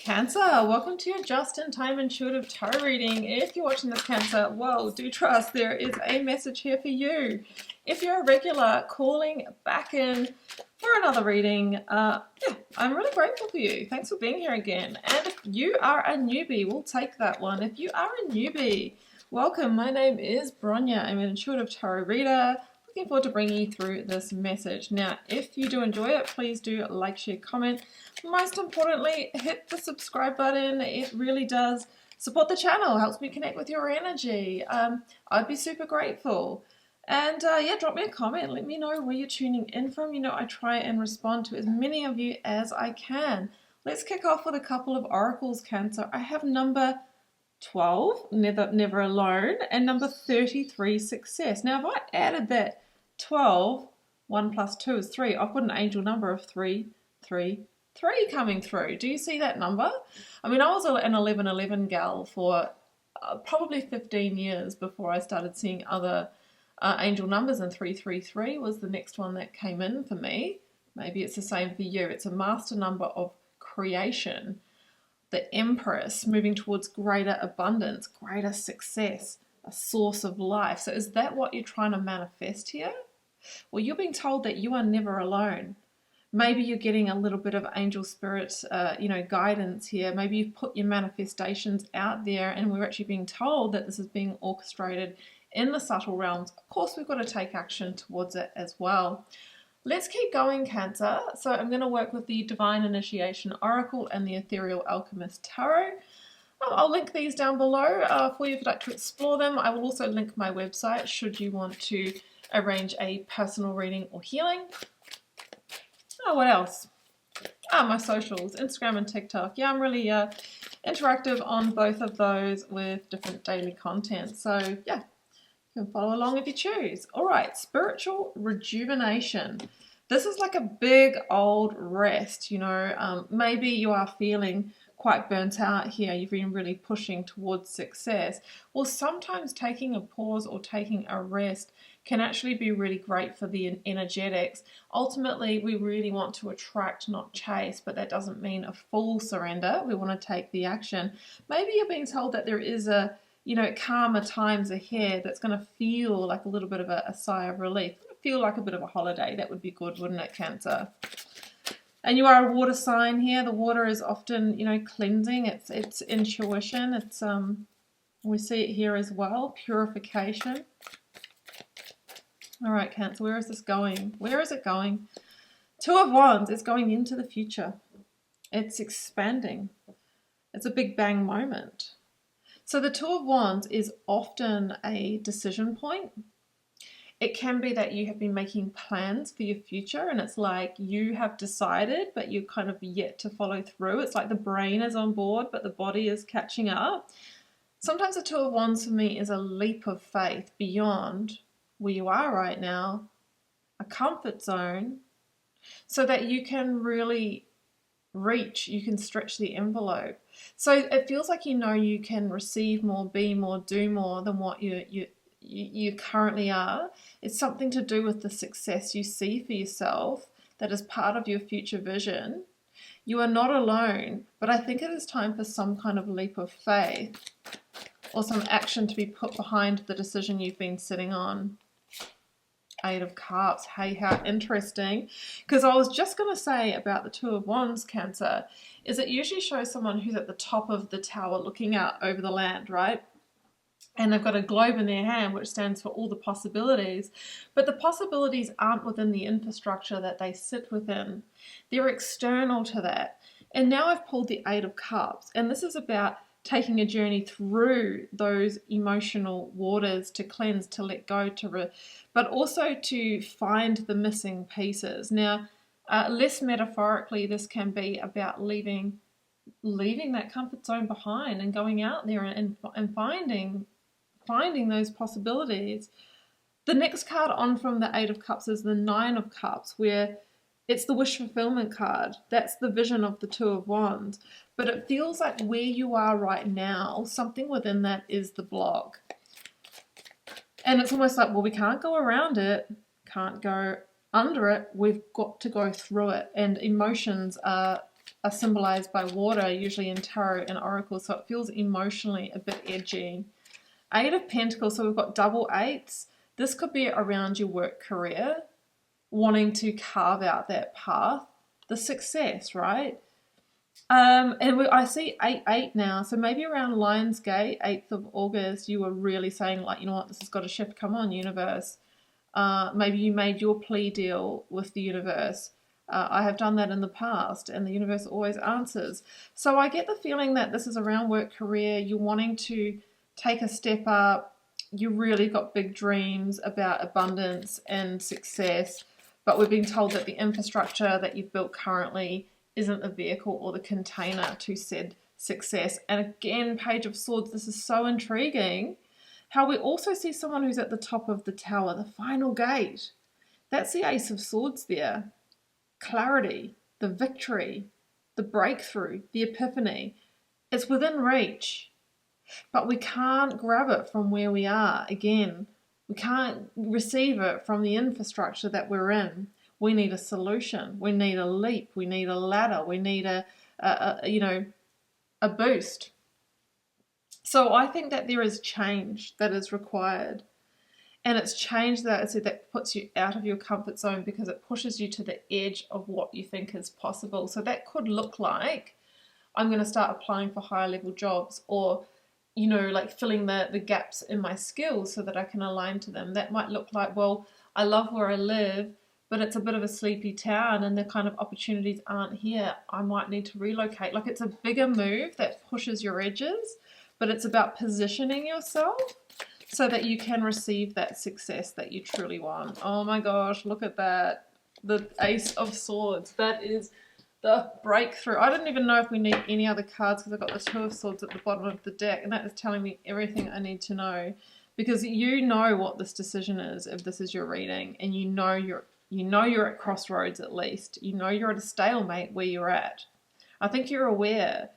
Cancer, welcome to your just-in-time intuitive tarot reading. If you're watching this, Cancer, whoa, do trust there is a message here for you. If you're a regular, calling back in for another reading, I'm really grateful for you. Thanks for being here again. And if you are a newbie, we'll take that one. If you are a newbie, welcome. My name is Bronya. I'm an intuitive tarot reader. Looking forward to bringing you through this message. Now, if you do enjoy it, please do like, share, comment. Most importantly, hit the subscribe button. It really does support the channel, helps me connect with your energy. I'd be super grateful. And yeah, drop me a comment. Let me know where you're tuning in from. You know, I try and respond to as many of you as I can. Let's kick off with a couple of oracles, Cancer. I have number 12, never alone, and number 33, success. Now, if I added that 12, 1 plus 2 is 3. I've got an angel number of 3, 3, 3 coming through. Do you see that number? I mean, I was an 1111 gal for probably 15 years before I started seeing other angel numbers, and 333 was the next one that came in for me. Maybe it's the same for you. It's a master number of creation. The Empress, moving towards greater abundance, greater success, a source of life. So is that what you're trying to manifest here? Well, you're being told that you are never alone. Maybe you're getting a little bit of angel spirit, guidance here. Maybe you've put your manifestations out there and we're actually being told that this is being orchestrated in the subtle realms. Of course, we've got to take action towards it as well. Let's keep going, Cancer. So I'm going to work with the Divine Initiation Oracle and the Ethereal Alchemist Tarot. I'll link these down below for you if you'd like to explore them. I will also link my website should you want to arrange a personal reading or healing. Oh, what else? My socials, Instagram and TikTok. Yeah, I'm really interactive on both of those with different daily content. So yeah, you can follow along if you choose. All right, spiritual rejuvenation. This is like a big old rest, maybe you are feeling quite burnt out here. You've been really pushing towards success. Well, sometimes taking a pause or taking a rest can actually be really great for the energetics. Ultimately, we really want to attract, not chase, but that doesn't mean a full surrender. We want to take the action. Maybe you're being told that there is a calmer times ahead that's going to feel like a little bit of a sigh of relief. Feel like a bit of a holiday. That would be good, wouldn't it, Cancer? And you are a water sign here. The water is often, cleansing. It's intuition. It's we see it here as well. Purification. All right, Cancer, where is this going? Where is it going? Two of Wands is going into the future. It's expanding. It's a big bang moment. So the Two of Wands is often a decision point. It can be that you have been making plans for your future and it's like you have decided, but you're kind of yet to follow through. It's like the brain is on board, but the body is catching up. Sometimes the Two of Wands for me is a leap of faith beyond where you are right now, a comfort zone, so that you can really reach, you can stretch the envelope. So it feels like you can receive more, be more, do more than what you currently are. It's something to do with the success you see for yourself that is part of your future vision. You are not alone, but I think it is time for some kind of leap of faith or some action to be put behind the decision you've been sitting on. 8 of Cups. Hey, how interesting. Because I was just going to say about the Two of Wands, Cancer, is it usually shows someone who's at the top of the tower looking out over the land, right? And they've got a globe in their hand, which stands for all the possibilities. But the possibilities aren't within the infrastructure that they sit within. They're external to that. And now I've pulled the 8 of Cups. And this is about taking a journey through those emotional waters to cleanse, to let go, but also to find the missing pieces. Now, less metaphorically, this can be about leaving that comfort zone behind and going out there and finding those possibilities. The next card on from the 8 of Cups is the 9 of Cups, where it's the wish fulfillment card. That's the vision of the Two of Wands. But it feels like where you are right now, something within that is the block. And it's almost like, well, we can't go around it, can't go under it. We've got to go through it. And emotions are are symbolized by water, usually in tarot and oracle, so it feels emotionally a bit edgy. Eight of Pentacles, so we've got double eights. This could be around your work career, wanting to carve out that path, the success, right? I see 8-8 now, so maybe around Lionsgate, 8th of August, you were really saying, like, you know what, this has got to shift, come on, universe. Maybe you made your plea deal with the universe. I have done that in the past, and the universe always answers. So I get the feeling that this is around work career, you're wanting to take a step up, you really got big dreams about abundance and success, but we're being told that the infrastructure that you've built currently isn't the vehicle or the container to said success. And again, Page of Swords, this is so intriguing. How we also see someone who's at the top of the tower, the final gate. That's the Ace of Swords there. Clarity, the victory, the breakthrough, the epiphany. It's within reach, but we can't grab it from where we are. Again, we can't receive it from the infrastructure that we're in. We need a solution. We need a leap. We need a ladder. We need a boost. So I think that there is change that is required. And it's change that puts you out of your comfort zone because it pushes you to the edge of what you think is possible. So that could look like, I'm going to start applying for higher level jobs, or, you know, like filling the gaps in my skills so that I can align to them. That might look like, well, I love where I live, but it's a bit of a sleepy town and the kind of opportunities aren't here. I might need to relocate. Like, it's a bigger move that pushes your edges, but it's about positioning yourself so that you can receive that success that you truly want. Oh my gosh, look at that. The Ace of Swords. That is the breakthrough. I don't even know if we need any other cards because I've got the Two of Swords at the bottom of the deck, and that is telling me everything I need to know, because you know what this decision is if this is your reading, and you know you're at crossroads at least. You know you're at a stalemate where you're at. I think you're aware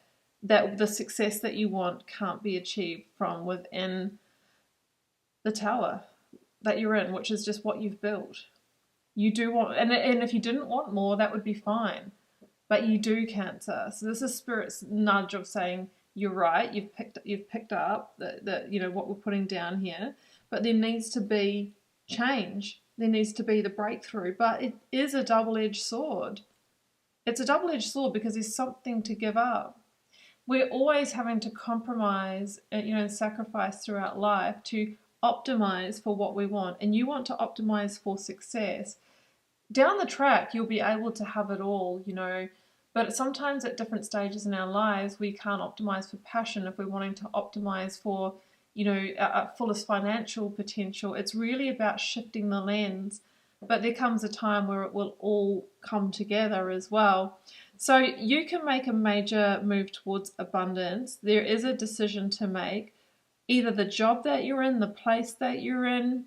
that the success that you want can't be achieved from within the tower that you're in, which is just what you've built. You do want, and if you didn't want more, that would be fine. But you do, Cancer. So this is Spirit's nudge of saying, you're right, you've picked up what we're putting down here, but there needs to be change. There needs to be the breakthrough. But it is a double-edged sword. It's a double-edged sword because there's something to give up. We're always having to compromise, and sacrifice throughout life to optimize for what we want. And you want to optimize for success. Down the track, you'll be able to have it all, but sometimes at different stages in our lives, we can't optimize for passion if we're wanting to optimize for, our fullest financial potential. It's really about shifting the lens, but there comes a time where it will all come together as well. So you can make a major move towards abundance. There is a decision to make, either the job that you're in, the place that you're in.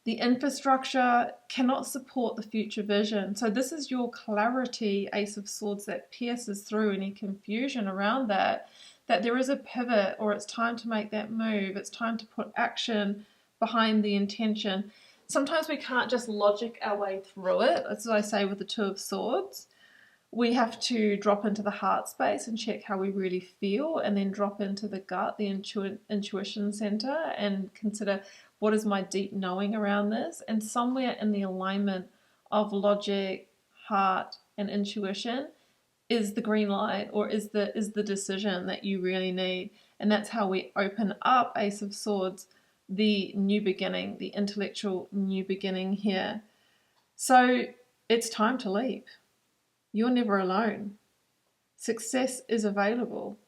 The infrastructure cannot support the future vision. So this is your clarity, Ace of Swords, that pierces through any confusion around that there is a pivot, or it's time to make that move. It's time to put action behind the intention. Sometimes we can't just logic our way through it. That's what I say with the Two of Swords. We have to drop into the heart space and check how we really feel, and then drop into the gut, the intuition center, and consider, what is my deep knowing around this? And somewhere in the alignment of logic, heart, and intuition is the green light, or is the decision that you really need. And that's how we open up, Ace of Swords, the new beginning, the intellectual new beginning here. So it's time to leap. You're never alone. Success is available,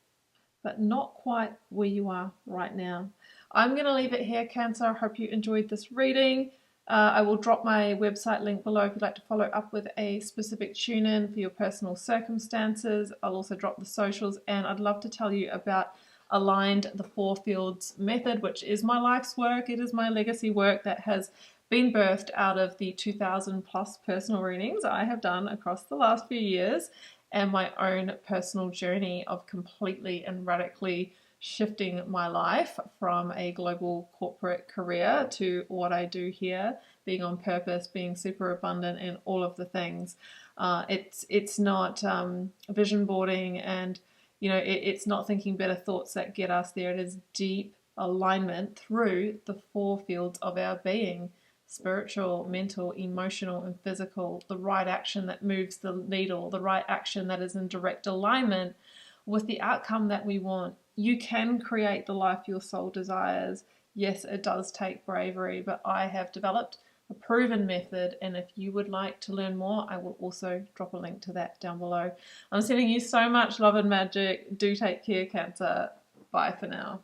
but not quite where you are right now. I'm going to leave it here, Cancer. I hope you enjoyed this reading. I will drop my website link below if you'd like to follow up with a specific tune-in for your personal circumstances. I'll also drop the socials, and I'd love to tell you about Aligned, the Four Fields method, which is my life's work. It is my legacy work that has been birthed out of the 2,000 plus personal readings I have done across the last few years, and my own personal journey of completely and radically shifting my life from a global corporate career to what I do here, being on purpose, being super abundant, and all of the things. It's not vision boarding, and it's not thinking better thoughts that get us there. It is deep alignment through the 4 fields of our being: spiritual, mental, emotional, and physical. The right action that moves the needle, the right action that is in direct alignment with the outcome that we want. You can create the life your soul desires. Yes, it does take bravery, but I have developed a proven method, and if you would like to learn more, I will also drop a link to that down below. I'm sending you so much love and magic. Do take care, Cancer. Bye for now.